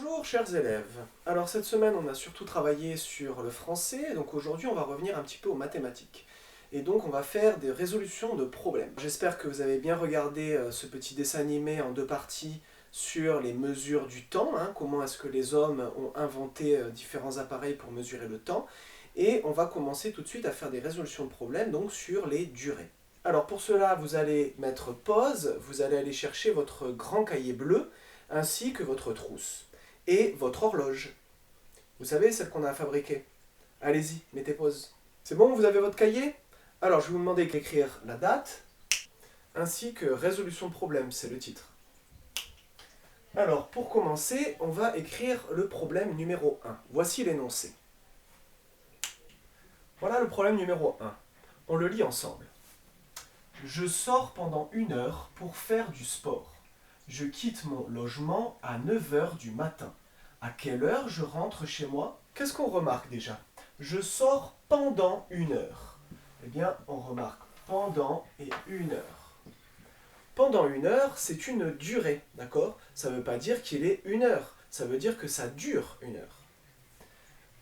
Bonjour chers élèves. Alors cette semaine on a surtout travaillé sur le français, donc aujourd'hui on va revenir un petit peu aux mathématiques. Et donc on va faire des résolutions de problèmes. J'espère que vous avez bien regardé ce petit dessin animé en deux parties sur les mesures du temps, comment est-ce que les hommes ont inventé différents appareils pour mesurer le temps. Et on va commencer tout de suite à faire des résolutions de problèmes donc sur les durées. Alors pour cela vous allez mettre pause, vous allez aller chercher votre grand cahier bleu ainsi que votre trousse et votre horloge. Vous savez, celle qu'on a fabriquée. Allez-y, mettez pause. C'est bon, vous avez votre cahier? Alors, je vais vous demander d'écrire la date, ainsi que résolution de problème, c'est le titre. Alors, pour commencer, on va écrire le problème numéro 1. Voici l'énoncé. Voilà le problème numéro 1. On le lit ensemble. Je sors pendant 1 heure pour faire du sport. Je quitte mon logement à 9 heures du matin. À quelle heure je rentre chez moi? Qu'est-ce qu'on remarque déjà? Je sors pendant 1 heure. Eh bien, on remarque pendant et 1 heure. Pendant 1 heure, c'est une durée, d'accord? Ça ne veut pas dire qu'il est 1 heure, ça veut dire que ça dure 1 heure.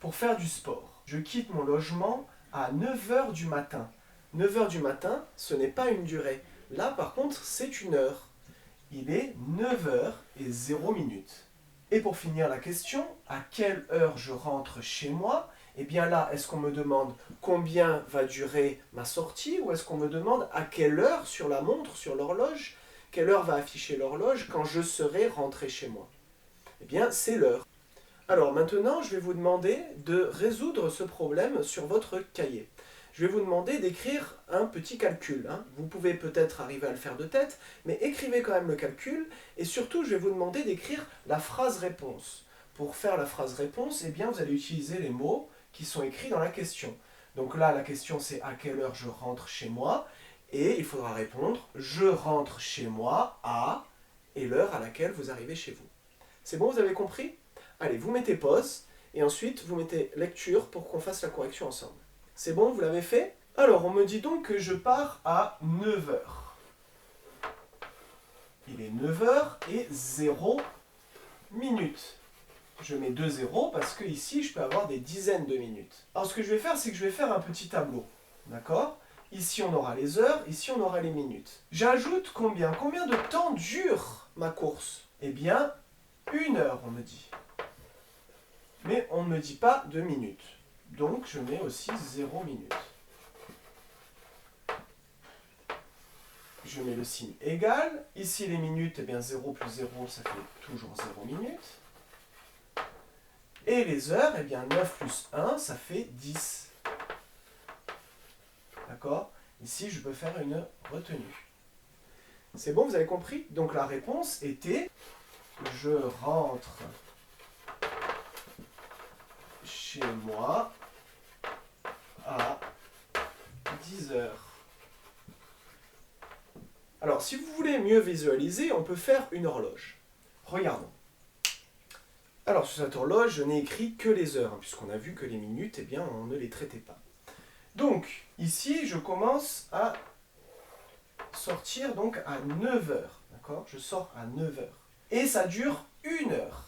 Pour faire du sport, je quitte mon logement à 9 heures du matin. 9 heures du matin, ce n'est pas une durée. Là, par contre, c'est 1 heure. Il est 9 heures et 0 minutes. Et pour finir la question, à quelle heure je rentre chez moi? Eh bien là, est-ce qu'on me demande combien va durer ma sortie ou est-ce qu'on me demande à quelle heure sur la montre, sur l'horloge, quelle heure va afficher l'horloge quand je serai rentré chez moi? Eh bien, c'est l'heure. Alors maintenant, je vais vous demander de résoudre ce problème sur votre cahier. Je vais vous demander d'écrire un petit calcul. Vous pouvez peut-être arriver à le faire de tête, mais écrivez quand même le calcul. Et surtout, je vais vous demander d'écrire la phrase réponse. Pour faire la phrase réponse, eh bien, vous allez utiliser les mots qui sont écrits dans la question. Donc là, la question c'est à quelle heure je rentre chez moi. Et il faudra répondre je rentre chez moi à et l'heure à laquelle vous arrivez chez vous. C'est bon, vous avez compris? Allez, vous mettez pause et ensuite vous mettez lecture pour qu'on fasse la correction ensemble. C'est bon, vous l'avez fait? Alors, on me dit donc que je pars à 9 heures. Il est 9 heures et 0 minutes. Je mets 2 zéros parce que ici, je peux avoir des dizaines de minutes. Alors, ce que je vais faire, c'est que je vais faire un petit tableau. D'accord? Ici, on aura les heures, ici, on aura les minutes. J'ajoute combien? Combien de temps dure ma course? Eh bien, 1 heure, on me dit. Mais on ne me dit pas de minutes. Donc, je mets aussi 0 minutes. Je mets le signe égal. Ici, les minutes, eh bien 0 plus 0, ça fait toujours 0 minutes. Et les heures, eh bien 9 plus 1, ça fait 10. D'accord? Ici, je peux faire une retenue. C'est bon, vous avez compris? Donc, la réponse était je rentre chez moi à 10 heures. Alors, si vous voulez mieux visualiser, on peut faire une horloge. Regardons. Alors, sur cette horloge, je n'ai écrit que les heures, puisqu'on a vu que les minutes, eh bien, on ne les traitait pas. Donc, ici, je commence à sortir donc à 9 heures. D'accord? Je sors à 9 heures. Et ça dure 1 heure.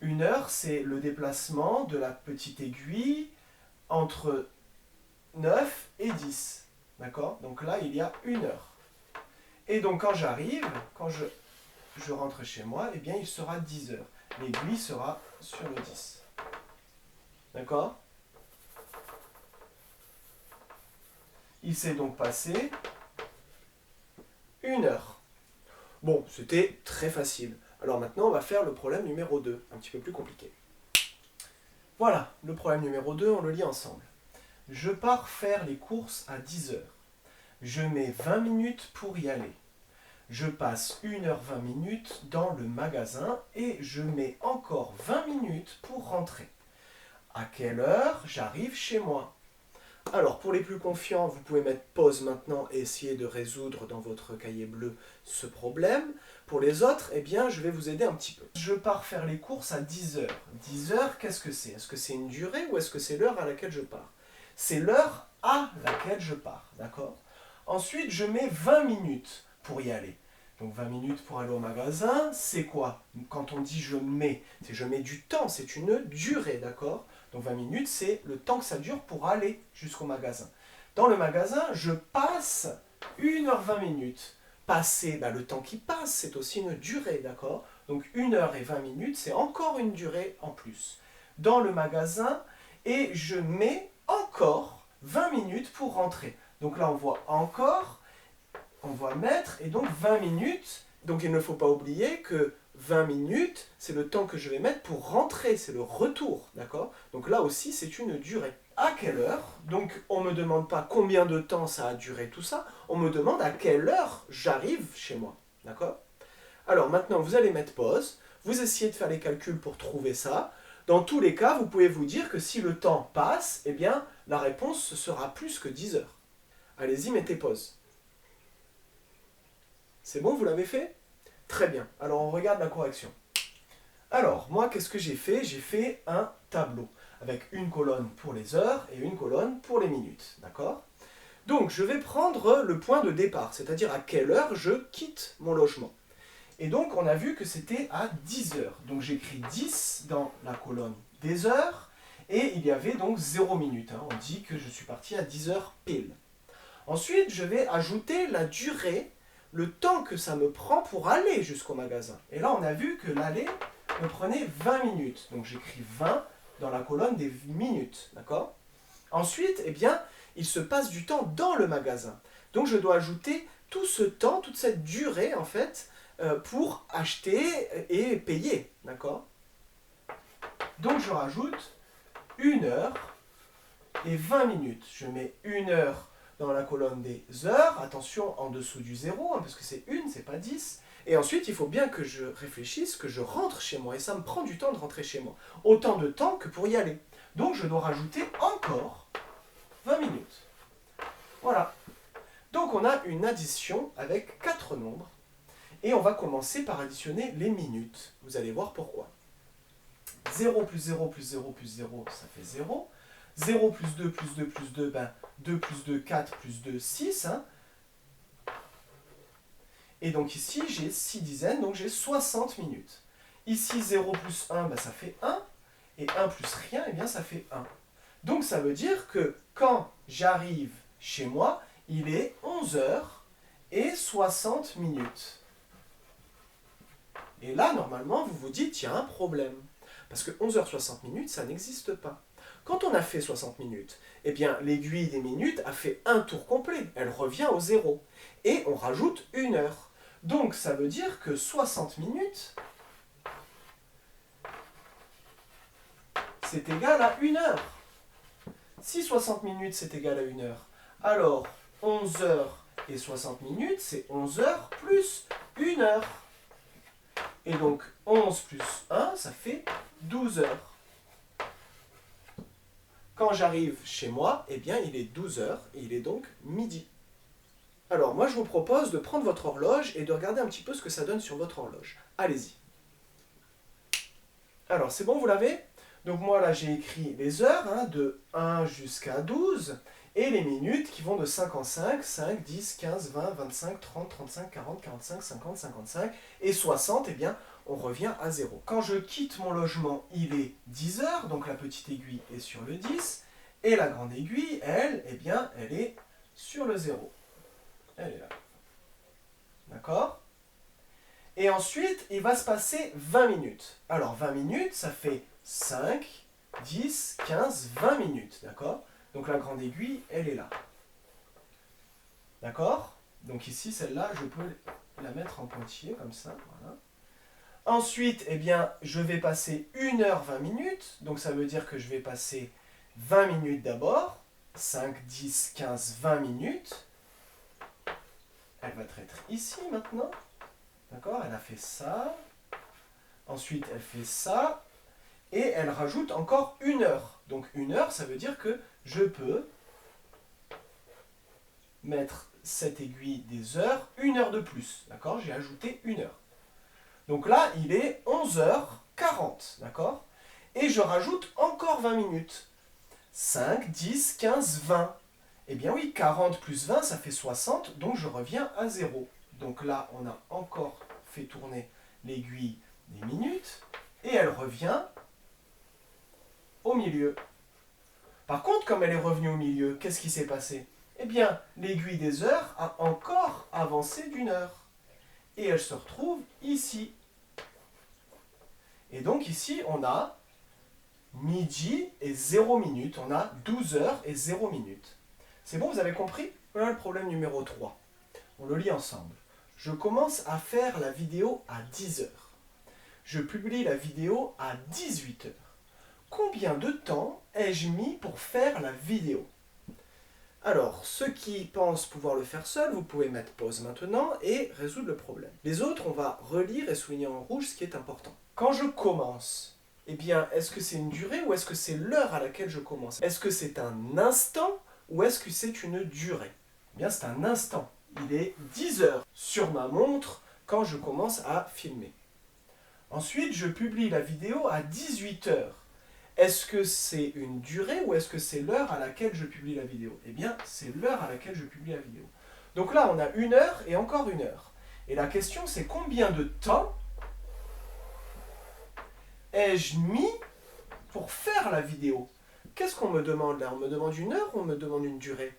1 heure, c'est le déplacement de la petite aiguille entre 9 et 10. D'accord? Donc là, il y a 1 heure. Et donc, quand j'arrive, quand je rentre chez moi, eh bien, il sera 10 heures. L'aiguille sera sur le 10. D'accord? Il s'est donc passé 1 heure. Bon, c'était très facile. Alors maintenant, on va faire le problème numéro 2, un petit peu plus compliqué. Voilà, le problème numéro 2, on le lit ensemble. Je pars faire les courses à 10 heures. Je mets 20 minutes pour y aller. Je passe 1h20 minutes dans le magasin et je mets encore 20 minutes pour rentrer. À quelle heure j'arrive chez moi? Alors, pour les plus confiants, vous pouvez mettre pause maintenant et essayer de résoudre dans votre cahier bleu ce problème. Pour les autres, eh bien, je vais vous aider un petit peu. Je pars faire les courses à 10 heures. 10 heures, qu'est-ce que c'est? Est-ce que c'est une durée ou est-ce que c'est l'heure à laquelle je pars? C'est l'heure à laquelle je pars, d'accord? Ensuite, je mets 20 minutes pour y aller. Donc 20 minutes pour aller au magasin, c'est quoi? Quand on dit je mets, c'est je mets du temps, c'est une durée, d'accord? Donc 20 minutes, c'est le temps que ça dure pour aller jusqu'au magasin. Dans le magasin, je passe 1h20 minutes. Passer, le temps qui passe, c'est aussi une durée, d'accord? Donc 1h20 minutes, c'est encore une durée en plus. Dans le magasin, et je mets encore 20 minutes pour rentrer. Donc là, on voit encore, on voit mettre, et donc 20 minutes. Donc il ne faut pas oublier que 20 minutes, c'est le temps que je vais mettre pour rentrer, c'est le retour, d'accord? Donc là aussi, c'est une durée. À quelle heure? Donc on ne me demande pas combien de temps ça a duré tout ça, on me demande à quelle heure j'arrive chez moi, d'accord? Alors maintenant, vous allez mettre pause, vous essayez de faire les calculs pour trouver ça. Dans tous les cas, vous pouvez vous dire que si le temps passe, eh bien, la réponse sera plus que 10 heures. Allez-y, mettez pause. C'est bon, vous l'avez fait? Très bien. Alors, on regarde la correction. Alors, moi, qu'est-ce que j'ai fait? J'ai fait un tableau avec une colonne pour les heures et une colonne pour les minutes. D'accord? Donc, je vais prendre le point de départ, c'est-à-dire à quelle heure je quitte mon logement. Et donc, on a vu que c'était à 10 heures. Donc, j'écris 10 dans la colonne des heures. Et il y avait donc 0 minutes. On dit que je suis parti à 10 heures pile. Ensuite, je vais ajouter la durée, le temps que ça me prend pour aller jusqu'au magasin. Et là, on a vu que l'aller me prenait 20 minutes. Donc, j'écris 20 dans la colonne des minutes. D'accord? Ensuite, eh bien, il se passe du temps dans le magasin. Donc, je dois ajouter tout ce temps, toute cette durée, en fait, pour acheter et payer, d'accord? Donc je rajoute 1 heure et 20 minutes. Je mets 1 heure dans la colonne des heures, attention en dessous du 0, parce que c'est 1, c'est pas 10. Et ensuite, il faut bien que je réfléchisse, que je rentre chez moi, et ça me prend du temps de rentrer chez moi. Autant de temps que pour y aller. Donc je dois rajouter encore 20 minutes. Voilà. Donc on a une addition avec 4 nombres. Et on va commencer par additionner les minutes. Vous allez voir pourquoi. 0 plus 0 plus 0 plus 0, ça fait 0. 0 plus 2 plus 2 plus 2, 2 plus 2, 4 plus 2, 6. Et donc ici, j'ai 6 dizaines, donc j'ai 60 minutes. Ici, 0 plus 1, ça fait 1. Et 1 plus rien, eh bien ça fait 1. Donc ça veut dire que quand j'arrive chez moi, il est 11 heures et 60 minutes. Et là, normalement, vous vous dites, il y a un problème. Parce que 11h60 minutes, ça n'existe pas. Quand on a fait 60 minutes, eh bien, l'aiguille des minutes a fait un tour complet. Elle revient au 0. Et on rajoute 1 heure. Donc, ça veut dire que 60 minutes, c'est égal à 1 heure. Si 60 minutes, c'est égal à 1 heure, alors 11 heures et 60 minutes, c'est 11 heures plus 1 heure. Et donc 11 plus 1, ça fait 12 heures. Quand j'arrive chez moi, eh bien il est 12 heures et il est donc midi. Alors moi je vous propose de prendre votre horloge et de regarder un petit peu ce que ça donne sur votre horloge. Allez-y. Alors c'est bon, vous l'avez? Donc moi là j'ai écrit les heures de 1 jusqu'à 12 et les minutes qui vont de 5 en 5, 5, 10, 15, 20, 25, 30, 35, 40, 45, 50, 55 et 60, eh bien on revient à 0. Quand je quitte mon logement, il est 10 heures, donc la petite aiguille est sur le 10 et la grande aiguille, elle, eh bien elle est sur le 0. Elle est là. D'accord? Et ensuite, il va se passer 20 minutes. Alors 20 minutes, ça fait 5, 10, 15, 20 minutes, d'accord? Donc la grande aiguille, elle est là. D'accord? Donc ici, celle-là, je peux la mettre en pointillé, comme ça, voilà. Ensuite, eh bien, je vais passer 1h20 minutes, donc ça veut dire que je vais passer 20 minutes d'abord, 5, 10, 15, 20 minutes. Elle va être ici maintenant, d'accord? Elle a fait ça, ensuite elle fait ça, et elle rajoute encore 1 heure. Donc 1 heure, ça veut dire que je peux mettre cette aiguille des heures 1 heure de plus. D'accord? J'ai ajouté 1 heure. Donc là, il est 11h40. D'accord? Et je rajoute encore 20 minutes. 5, 10, 15, 20. Eh bien oui, 40 plus 20, ça fait 60, donc je reviens à 0. Donc là, on a encore fait tourner l'aiguille des minutes et elle revient au milieu. Par contre, comme elle est revenue au milieu, qu'est-ce qui s'est passé? Eh bien, l'aiguille des heures a encore avancé d'une heure. Et elle se retrouve ici. Et donc ici, on a midi et 0 minutes. On a 12 heures et 0 minutes. C'est bon, vous avez compris? Voilà le problème numéro 3. On le lit ensemble. Je commence à faire la vidéo à 10 heures. Je publie la vidéo à 18 heures. Combien de temps ai-je mis pour faire la vidéo? Alors, ceux qui pensent pouvoir le faire seuls, vous pouvez mettre pause maintenant et résoudre le problème. Les autres, on va relire et souligner en rouge ce qui est important. Quand je commence, eh bien, est-ce que c'est une durée ou est-ce que c'est l'heure à laquelle je commence? Est-ce que c'est un instant ou est-ce que c'est une durée? Eh bien, c'est un instant. Il est 10 heures sur ma montre quand je commence à filmer. Ensuite, je publie la vidéo à 18 heures. Est-ce que c'est une durée ou est-ce que c'est l'heure à laquelle je publie la vidéo? Eh bien, c'est l'heure à laquelle je publie la vidéo. Donc là, on a 1 heure et encore 1 heure. Et la question, c'est combien de temps ai-je mis pour faire la vidéo? Qu'est-ce qu'on me demande là? On me demande 1 heure ou on me demande une durée?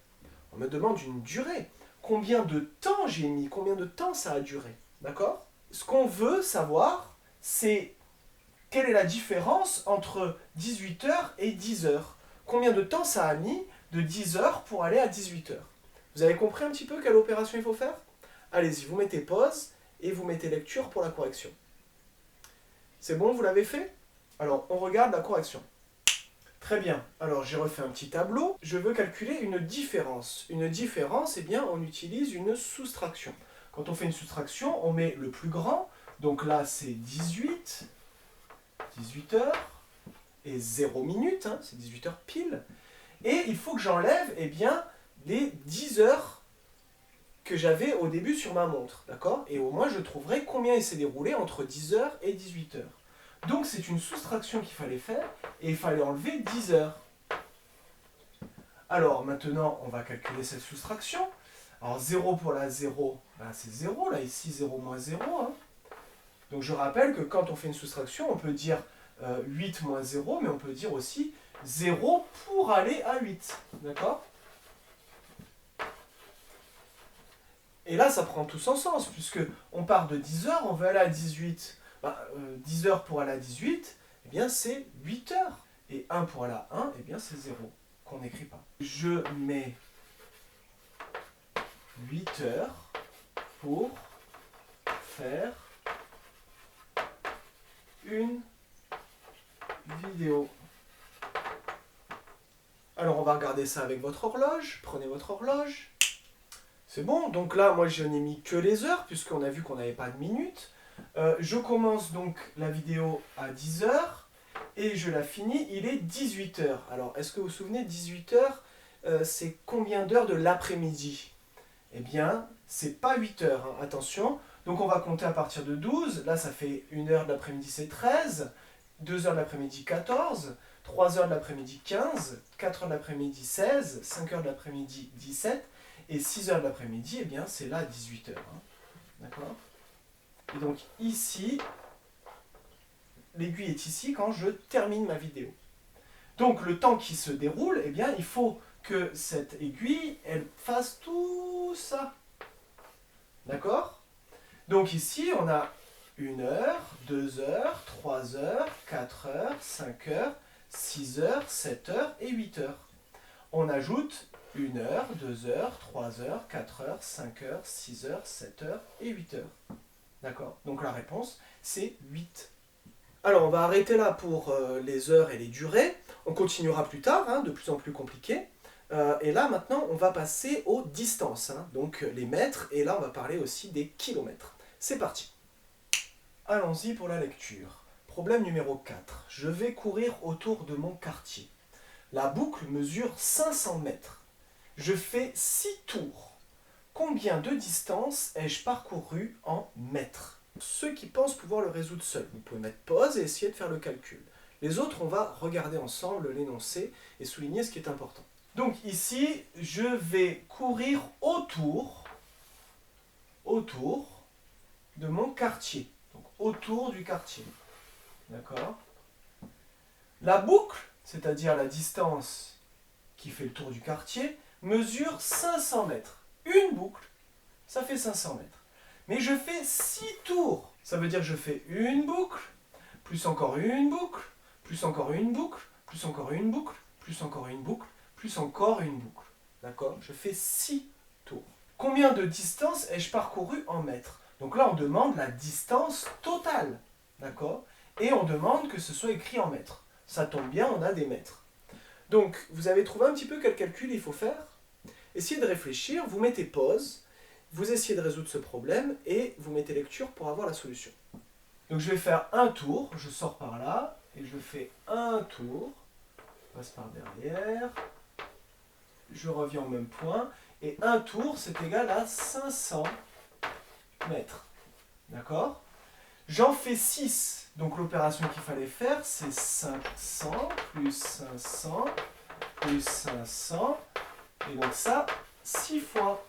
On me demande une durée. Combien de temps j'ai mis? Combien de temps ça a duré? D'accord? Ce qu'on veut savoir, c'est quelle est la différence entre 18 heures et 10 heures? Combien de temps ça a mis de 10 heures pour aller à 18 heures? Vous avez compris un petit peu quelle opération il faut faire? Allez-y, vous mettez pause et vous mettez lecture pour la correction. C'est bon, vous l'avez fait? Alors, on regarde la correction. Très bien. Alors, j'ai refait un petit tableau. Je veux calculer une différence. Une différence, eh bien, on utilise une soustraction. Quand on fait une soustraction, on met le plus grand. Donc là, c'est 18 heures et 0 minutes, hein, c'est 18 heures pile. Et il faut que j'enlève eh bien, les 10 heures que j'avais au début sur ma montre. D'accord? Et au moins, je trouverai combien il s'est déroulé entre 10 heures et 18 heures. Donc, c'est une soustraction qu'il fallait faire et il fallait enlever 10 heures. Alors, maintenant, on va calculer cette soustraction. Alors, 0 pour la 0, ben, c'est 0. Là, ici, 0 moins 0. Hein. Donc, je rappelle que quand on fait une soustraction, on peut dire 8 moins 0, mais on peut dire aussi 0 pour aller à 8. D'accord? Et là, ça prend tout son sens, puisque on part de 10 heures, on veut aller à 18. 10 heures pour aller à 18, eh bien c'est 8 heures. Et 1 pour aller à 1, eh bien c'est 0, qu'on n'écrit pas. Je mets 8 heures pour faire une vidéo. Alors on va regarder ça avec votre horloge. Prenez votre horloge. C'est bon, donc là, moi je n'ai mis que les heures, puisqu'on a vu qu'on n'avait pas de minutes. Je commence donc la vidéo à 10 heures et je la finis, il est 18 heures. Alors, est-ce que vous vous souvenez, 18 heures, c'est combien d'heures de l'après-midi? Eh bien, c'est pas 8 heures, hein, attention. Donc, on va compter à partir de 12. Là, ça fait 1 heure de l'après-midi, c'est 13. 2 heures de l'après-midi, 14. 3 heures de l'après-midi, 15. 4 heures de l'après-midi, 16. 5 heures de l'après-midi, 17. Et 6 heures de l'après-midi, eh bien, c'est là 18 heures. Hein. D'accord? Et donc ici, l'aiguille est ici quand je termine ma vidéo. Donc le temps qui se déroule, eh bien il faut que cette aiguille, elle fasse tout ça. D'accord? Donc ici, on a 1 heure, 2 heures, 3 heures, 4 heures, 5 heures, 6 heures, 7 heures et 8 heures. On ajoute 1 heure, 2 heures, 3 heures, 4 heures, 5 heures, 6 heures, 7 heures et 8 heures. D'accord? Donc la réponse, c'est 8. Alors, on va arrêter là pour les heures et les durées. On continuera plus tard, hein, de plus en plus compliqué. Et là, maintenant, on va passer aux distances, hein, donc les mètres. Et là, on va parler aussi des kilomètres. C'est parti. Allons-y pour la lecture. Problème numéro 4. Je vais courir autour de mon quartier. La boucle mesure 500 mètres. Je fais 6 tours. Combien de distance ai-je parcouru en mètres? Ceux qui pensent pouvoir le résoudre seuls, vous pouvez mettre pause et essayer de faire le calcul. Les autres, on va regarder ensemble l'énoncé et souligner ce qui est important. Donc ici, je vais courir autour autour de mon quartier. Donc autour du quartier. D'accord? La boucle, c'est-à-dire la distance qui fait le tour du quartier, mesure 500 mètres. Une boucle, ça fait 500 mètres. Mais je fais 6 tours. Ça veut dire que je fais une boucle, plus encore une boucle, plus encore une boucle, plus encore une boucle, plus encore une boucle, plus encore une boucle. D'accord? Je fais 6 tours. Combien de distance ai-je parcouru en mètres? Donc là, on demande la distance totale. D'accord? Et on demande que ce soit écrit en mètres. Ça tombe bien, on a des mètres. Donc, vous avez trouvé un petit peu quel calcul il faut faire? Essayez de réfléchir, vous mettez pause, vous essayez de résoudre ce problème et vous mettez lecture pour avoir la solution. Donc je vais faire un tour, je sors par là et je fais un tour, je passe par derrière, je reviens au même point et un tour c'est égal à 500 mètres. D'accord? J'en fais 6, donc l'opération qu'il fallait faire c'est 500 plus 500 plus 500 et donc ça 6 fois.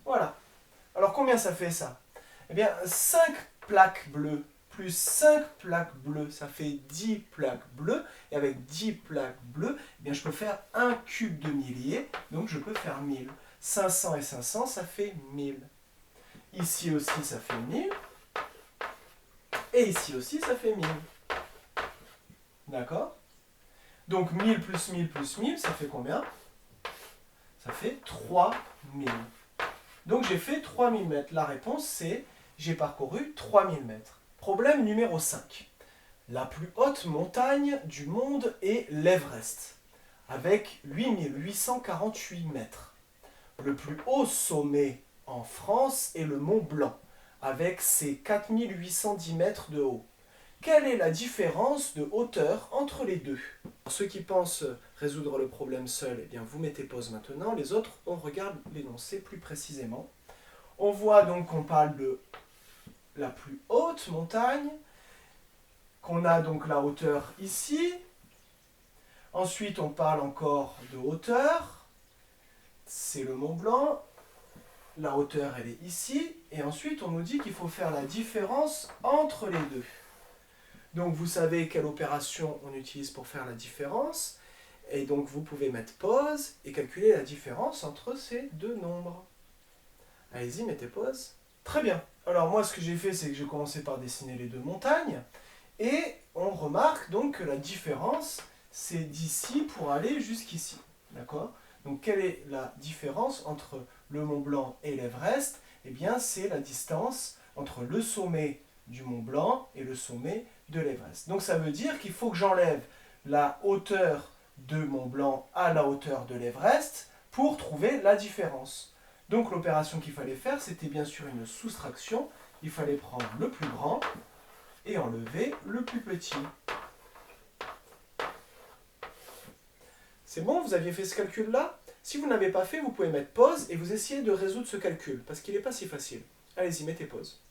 Voilà. Alors combien ça fait ça? Eh bien 5 plaques bleues plus 5 plaques bleues, ça fait 10 plaques bleues. Et avec 10 plaques bleues, eh bien je peux faire un cube de millier, donc je peux faire 1000. 500 et 500, ça fait 1000. Ici aussi, ça fait 1000. Et ici aussi, ça fait 1000. D'accord? Donc 1000 plus 1000 plus 1000, ça fait combien? Ça fait 3000. Donc j'ai fait 3000 mètres. La réponse c'est, j'ai parcouru 3000 mètres. Problème numéro 5. La plus haute montagne du monde est l'Everest, avec 8848 mètres. Le plus haut sommet en France est le Mont Blanc, avec ses 4810 mètres de haut. Quelle est la différence de hauteur entre les deux? Pour ceux qui pensent résoudre le problème seul, eh bien vous mettez pause maintenant. Les autres, on regarde l'énoncé plus précisément. On voit donc qu'on parle de la plus haute montagne, qu'on a donc la hauteur ici. Ensuite, on parle encore de hauteur. C'est le Mont Blanc. La hauteur, elle est ici. Et ensuite, on nous dit qu'il faut faire la différence entre les deux. Donc vous savez quelle opération on utilise pour faire la différence. Et donc vous pouvez mettre pause et calculer la différence entre ces deux nombres. Allez-y, mettez pause. Très bien. Alors moi ce que j'ai fait c'est que j'ai commencé par dessiner les deux montagnes. Et on remarque donc que la différence c'est d'ici pour aller jusqu'ici. D'accord? Donc quelle est la différence entre le Mont Blanc et l'Everest? Eh bien c'est la distance entre le sommet du Mont Blanc et le sommet de l'Everest. Donc ça veut dire qu'il faut que j'enlève la hauteur de Mont Blanc à la hauteur de l'Everest pour trouver la différence. Donc l'opération qu'il fallait faire, c'était bien sûr une soustraction. Il fallait prendre le plus grand et enlever le plus petit. C'est bon, vous aviez fait ce calcul-là? Si vous n'avez pas fait, vous pouvez mettre pause et vous essayez de résoudre ce calcul, parce qu'il n'est pas si facile. Allez-y, mettez pause.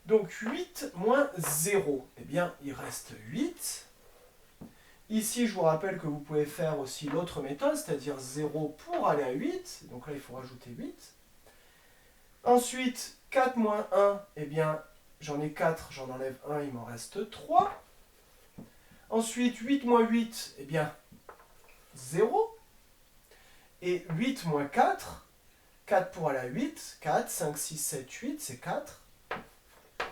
Donc 8 moins 0, eh bien il reste 8. Ici, je vous rappelle que vous pouvez faire aussi l'autre méthode, c'est-à-dire 0 pour aller à 8. Donc là, il faut rajouter 8. Ensuite, 4 moins 1, eh bien j'en ai 4, j'en enlève 1, il m'en reste 3. Ensuite, 8 moins 8, eh bien 0. Et 8 moins 4, 4 pour aller à 8, 4, 5, 6, 7, 8, c'est 4.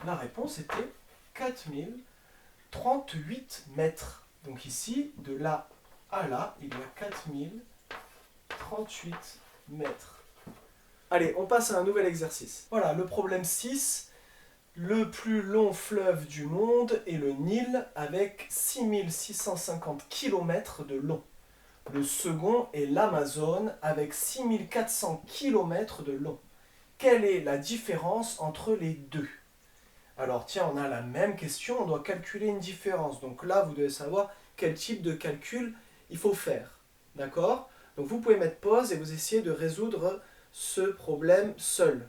La réponse était 4038 mètres. Donc ici, de là à là, il y a 4038 mètres. Allez, on passe à un nouvel exercice. Voilà, le problème 6. Le plus long fleuve du monde est le Nil avec 6650 km de long. Le second est l'Amazone avec 6400 km de long. Quelle est la différence entre les deux? Alors tiens, on a la même question, on doit calculer une différence. Donc là, vous devez savoir quel type de calcul il faut faire. D'accord? Donc vous pouvez mettre pause et vous essayez de résoudre ce problème seul.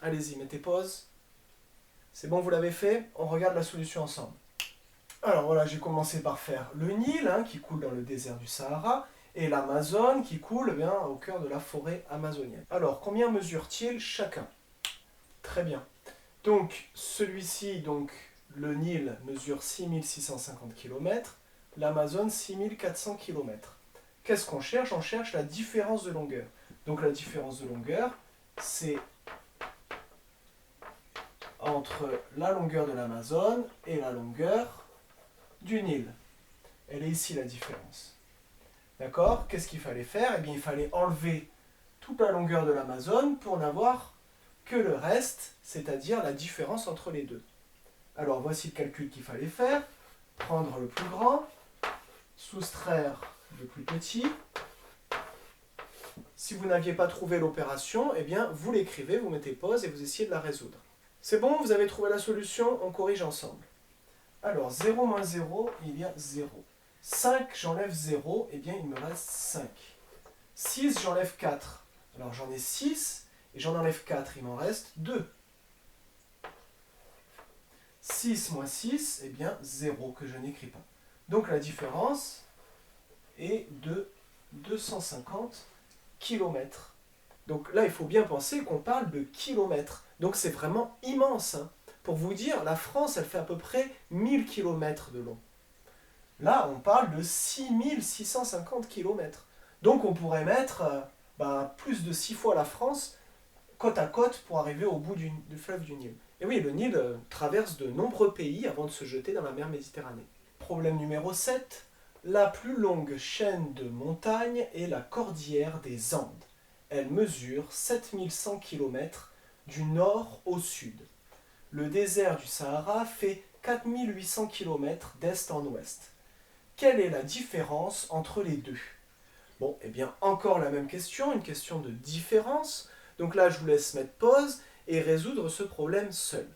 Allez-y, mettez pause. C'est bon, vous l'avez fait? On regarde la solution ensemble. Alors voilà, j'ai commencé par faire le Nil, qui coule dans le désert du Sahara. et l'Amazone qui coule bien au cœur de la forêt amazonienne. Alors, combien mesure-t-il chacun? Très bien. Donc, celui-ci, donc, le Nil mesure 6650 km, l'Amazone 6400 km. Qu'est-ce qu'on cherche? On cherche la différence de longueur. Donc la différence de longueur, c'est entre la longueur de l'Amazone et la longueur du Nil. Elle est ici la différence. D'accord? Qu'est-ce qu'il fallait faire? Eh bien, il fallait enlever toute la longueur de l'Amazone pour n'avoir que le reste, c'est-à-dire la différence entre les deux. Alors, voici le calcul qu'il fallait faire. Prendre le plus grand, soustraire le plus petit. Si vous n'aviez pas trouvé l'opération, eh bien, vous l'écrivez, vous mettez pause et vous essayez de la résoudre. C'est bon, vous avez trouvé la solution, on corrige ensemble. Alors, 0 moins 0, il y a 0. 5, j'enlève 0, eh bien, il me reste 5. 6, j'enlève 4. Alors, j'en ai 6, et j'en enlève 4, il m'en reste 2. 6 moins 6, eh bien, 0, que je n'écris pas. Donc, la différence est de 250 km. Donc là, il faut bien penser qu'on parle de kilomètres. Donc c'est vraiment immense. Hein. Pour vous dire, la France, elle fait à peu près 1000 km de long. Là, on parle de 6650 km. Donc on pourrait mettre plus de 6 fois la France côte à côte pour arriver au bout du fleuve du Nil. Et oui, le Nil traverse de nombreux pays avant de se jeter dans la mer Méditerranée. Problème numéro 7. La plus longue chaîne de montagnes est la cordillère des Andes. Elle mesure 7100 km du nord au sud. Le désert du Sahara fait 4800 km d'est en ouest. Quelle est la différence entre les deux? Bon, eh bien, encore la même question, une question de différence. Donc là, je vous laisse mettre pause et résoudre ce problème seul.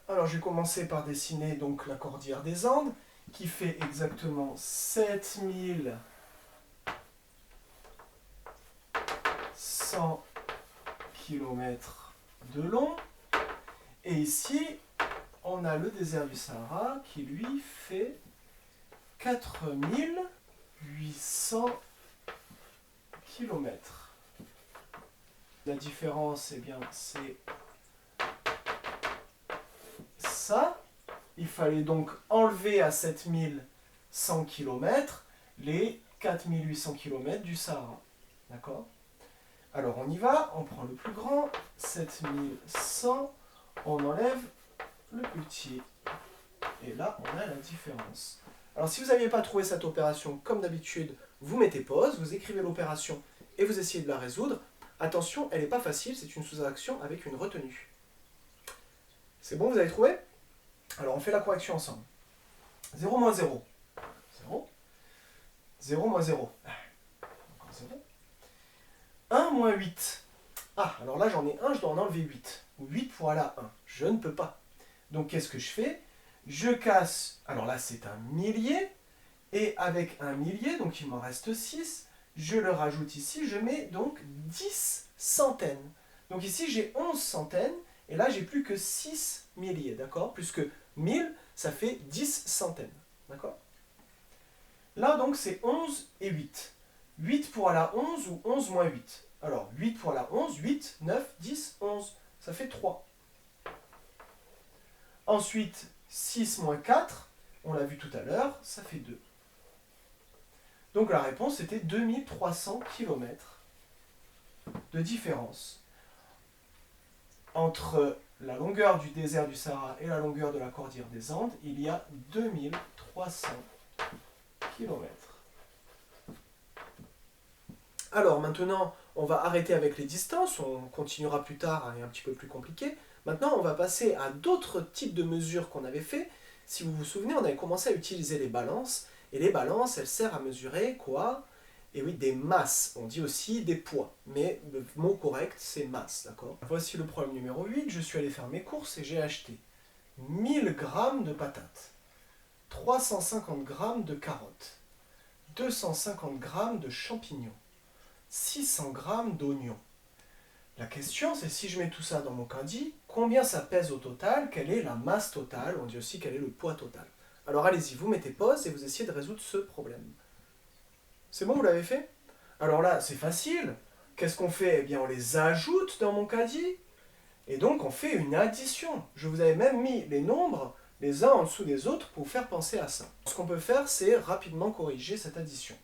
Alors, je vais commencer par dessiner donc la cordillère des Andes, qui fait exactement 7100 km de long. Et ici, on a le désert du Sahara qui lui fait 4800 km. La différence, eh bien, c'est ça. Il fallait donc enlever à 7100 km les 4800 km du Sahara. D'accord? Alors on y va, on prend le plus grand, 7100, on enlève le plus petit. Et là, on a la différence. Alors si vous n'aviez pas trouvé cette opération, comme d'habitude, vous mettez pause, vous écrivez l'opération et vous essayez de la résoudre. Attention, elle n'est pas facile, c'est une sous-action avec une retenue. C'est bon, vous avez trouvé? Alors on fait la correction ensemble. 0 moins 0. 0. 0 moins 0. Encore 0. 1 moins 8. Ah, alors là j'en ai 1, je dois en enlever 8. 8 pour aller à 1. Je ne peux pas. Donc qu'est-ce que je fais? Je casse, alors là c'est un millier, et avec un millier, donc il m'en reste 6, je le rajoute ici, je mets donc 10 centaines. Donc ici j'ai 11 centaines, et là j'ai plus que 6 milliers, d'accord? Puisque 1000, ça fait 10 centaines, d'accord? Là donc c'est 11 et 8. 8 pour aller à 11 ou 11 moins 8. Alors 8 pour aller à 11, 8, 9, 10, 11, ça fait 3. Ensuite, 6 moins 4, on l'a vu tout à l'heure, ça fait 2. Donc la réponse était 2300 km de différence entre la longueur du désert du Sahara et la longueur de la cordillère des Andes. Il y a 2300 km. Alors maintenant, on va arrêter avec les distances, on continuera plus tard, et un petit peu plus compliqué. Maintenant, on va passer à d'autres types de mesures qu'on avait fait. Si vous vous souvenez, on avait commencé à utiliser les balances. Et les balances, elles servent à mesurer quoi? Et oui, des masses. On dit aussi des poids. Mais le mot correct, c'est masse, d'accord? Voici le problème numéro 8. Je suis allé faire mes courses et j'ai acheté 1000 grammes de patates, 350 grammes de carottes, 250 grammes de champignons, 600 grammes d'oignons. La question, c'est si je mets tout ça dans mon caddie, combien ça pèse au total? Quelle est la masse totale? On dit aussi quel est le poids total. Alors allez-y, vous mettez pause et vous essayez de résoudre ce problème. C'est bon, vous l'avez fait? Alors là, c'est facile. Qu'est-ce qu'on fait? Eh bien, on les ajoute dans mon caddie. Et donc, on fait une addition. Je vous avais même mis les nombres les uns en dessous des autres pour vous faire penser à ça. Ce qu'on peut faire, c'est rapidement corriger cette addition.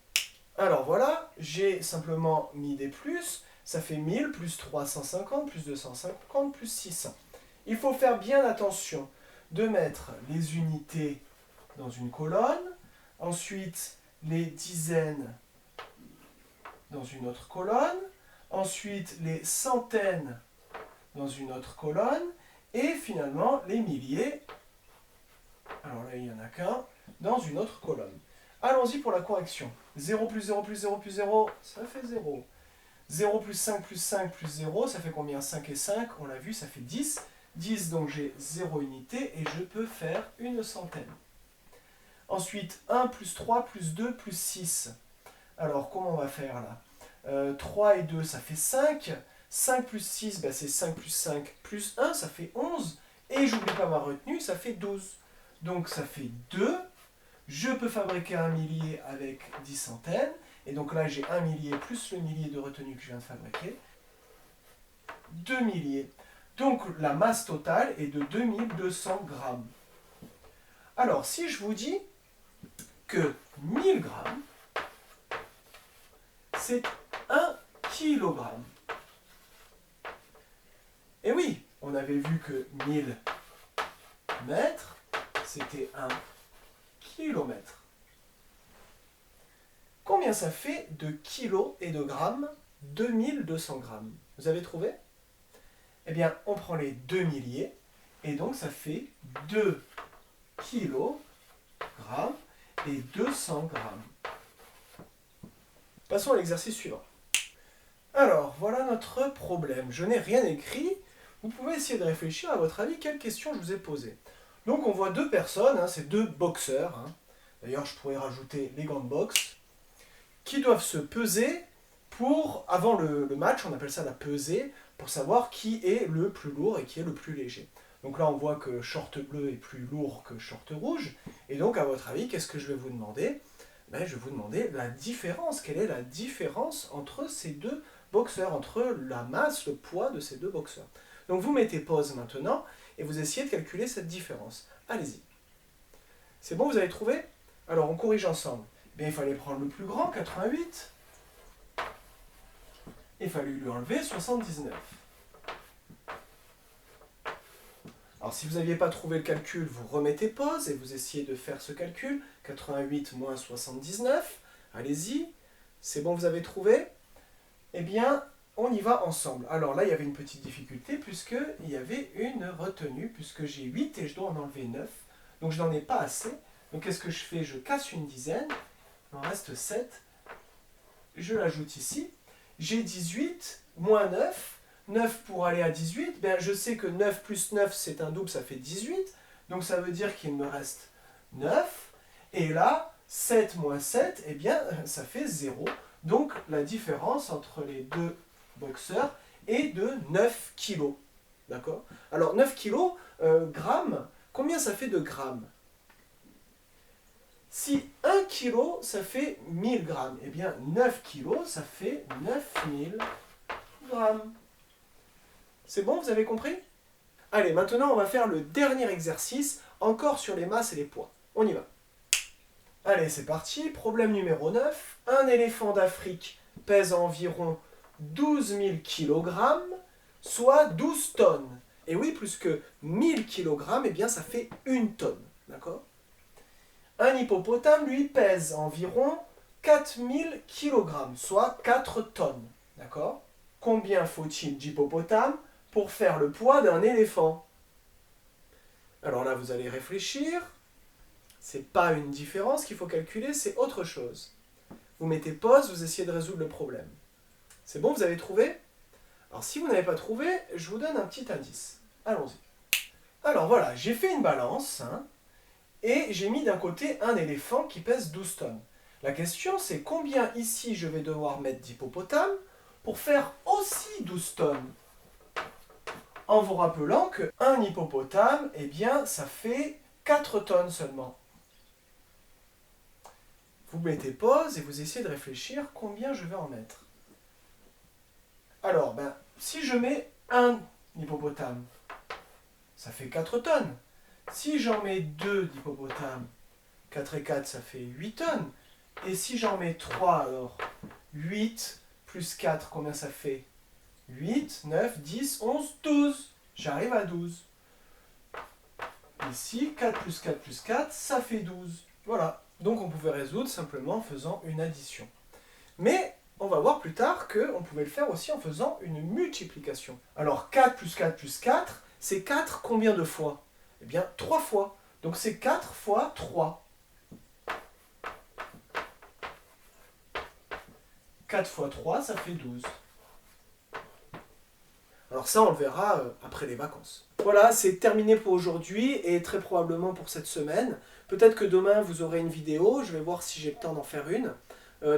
Alors voilà, j'ai simplement mis des plus. Ça fait 1000 plus 350 plus 250 plus 600. Il faut faire bien attention de mettre les unités dans une colonne, ensuite les dizaines dans une autre colonne, ensuite les centaines dans une autre colonne, et finalement les milliers, alors là il n'y en a qu'un, dans une autre colonne. Allons-y pour la correction. 0 plus 0 plus 0 plus 0, ça fait 0. 0 plus 5 plus 5 plus 0, ça fait combien? 5 et 5, on l'a vu, ça fait 10. 10, donc j'ai 0 unité, et je peux faire une centaine. Ensuite, 1 plus 3 plus 2 plus 6. Alors, comment on va faire là? 3 et 2, ça fait 5. 5 plus 6, ben, c'est 5 plus 5 plus 1, ça fait 11. Et j'oublie pas ma retenue, ça fait 12. Donc ça fait 2. Je peux fabriquer un millier avec 10 centaines. Et donc là, j'ai un millier plus le millier de retenue que je viens de fabriquer. 2 milliers. Donc la masse totale est de 2200 grammes. Alors, si je vous dis que 1000 grammes, c'est 1 kilogramme. Et oui, on avait vu que 1000 mètres, c'était 1 kilomètre. Combien ça fait de kilos et de grammes? 2200 grammes. Vous avez trouvé? Eh bien, on prend les 2 milliers, et donc ça fait 2 kilogrammes et 200 grammes. Passons à l'exercice suivant. Alors, voilà notre problème. Je n'ai rien écrit. Vous pouvez essayer de réfléchir à votre avis quelles questions je vous ai posées. Donc on voit deux personnes, hein, c'est deux boxeurs. Hein. D'ailleurs, je pourrais rajouter les gants de boxe, qui doivent se peser pour, avant le match, on appelle ça la pesée, pour savoir qui est le plus lourd et qui est le plus léger. Donc là, on voit que short bleu est plus lourd que short rouge. Et donc, à votre avis, qu'est-ce que je vais vous demander? Ben, je vais vous demander la différence. Quelle est la différence entre ces deux boxeurs, entre la masse, le poids de ces deux boxeurs? Donc vous mettez pause maintenant et vous essayez de calculer cette différence. Allez-y. C'est bon, vous avez trouvé? Alors, on corrige ensemble. Bien, il fallait prendre le plus grand, 88. Il fallait lui enlever 79. Alors, si vous n'aviez pas trouvé le calcul, vous remettez pause et vous essayez de faire ce calcul. 88 moins 79. Allez-y. C'est bon, vous avez trouvé? Eh bien, on y va ensemble. Alors là, il y avait une petite difficulté puisqu'il y avait une retenue, puisque j'ai 8 et je dois en enlever 9. Donc, je n'en ai pas assez. Donc, qu'est-ce que je fais? Je casse une dizaine. Il en reste 7. Je l'ajoute ici. J'ai 18 moins 9. 9 pour aller à 18, ben je sais que 9 plus 9 c'est un double, ça fait 18. Donc ça veut dire qu'il me reste 9. Et là, 7 moins 7, eh bien ça fait 0. Donc la différence entre les deux boxeurs est de 9 kilos. D'accord? Alors 9 kilos, grammes, combien ça fait de grammes? Si 1 kilo, ça fait 1000 grammes, eh bien 9 kilos, ça fait 9000 grammes. C'est bon, vous avez compris? Allez, maintenant on va faire le dernier exercice, encore sur les masses et les poids. On y va. Allez, c'est parti. Problème numéro 9. Un éléphant d'Afrique pèse environ 12 000 kg, soit 12 tonnes. Et oui, plus que 1000 kg, eh bien ça fait 1 tonne. D'accord? Un hippopotame, lui, pèse environ 4000 kg, soit 4 tonnes. D'accord? Combien faut-il d'hippopotames pour faire le poids d'un éléphant? Alors là, vous allez réfléchir. C'est pas une différence qu'il faut calculer, c'est autre chose. Vous mettez pause, vous essayez de résoudre le problème. C'est bon, vous avez trouvé? Alors si vous n'avez pas trouvé, je vous donne un petit indice. Allons-y. Alors voilà, j'ai fait une balance, hein, et j'ai mis d'un côté un éléphant qui pèse 12 tonnes. La question, c'est combien ici je vais devoir mettre d'hippopotame pour faire aussi 12 tonnes? En vous rappelant qu'un hippopotame, eh bien, ça fait 4 tonnes seulement. Vous mettez pause et vous essayez de réfléchir combien je vais en mettre. Alors, si je mets un hippopotame, ça fait 4 tonnes. Si j'en mets 2 d'hippopotames, 4 et 4, ça fait 8 tonnes. Et si j'en mets 3, alors 8 plus 4, combien ça fait? 8, 9, 10, 11, 12. J'arrive à 12. Ici, 4 plus 4 plus 4, ça fait 12. Voilà. Donc on pouvait résoudre simplement en faisant une addition. Mais on va voir plus tard qu'on pouvait le faire aussi en faisant une multiplication. Alors 4 plus 4 plus 4, c'est 4 combien de fois? Eh bien 3 fois. Donc c'est 4 fois 3. 4 fois 3, ça fait 12. Alors ça, on le verra après les vacances. Voilà, c'est terminé pour aujourd'hui et très probablement pour cette semaine. Peut-être que demain, vous aurez une vidéo. Je vais voir si j'ai le temps d'en faire une.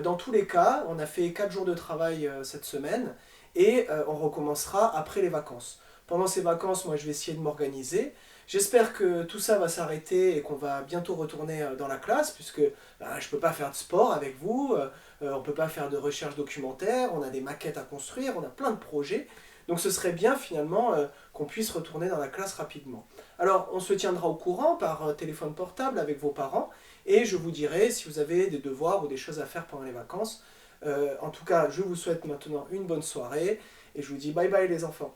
Dans tous les cas, on a fait 4 jours de travail cette semaine et on recommencera après les vacances. Pendant ces vacances, moi, je vais essayer de m'organiser. J'espère que tout ça va s'arrêter et qu'on va bientôt retourner dans la classe puisque je ne peux pas faire de sport avec vous, on ne peut pas faire de recherche documentaire, on a des maquettes à construire, on a plein de projets. Donc ce serait bien finalement qu'on puisse retourner dans la classe rapidement. Alors on se tiendra au courant par téléphone portable avec vos parents et je vous dirai si vous avez des devoirs ou des choses à faire pendant les vacances. En tout cas, je vous souhaite maintenant une bonne soirée et je vous dis bye bye les enfants.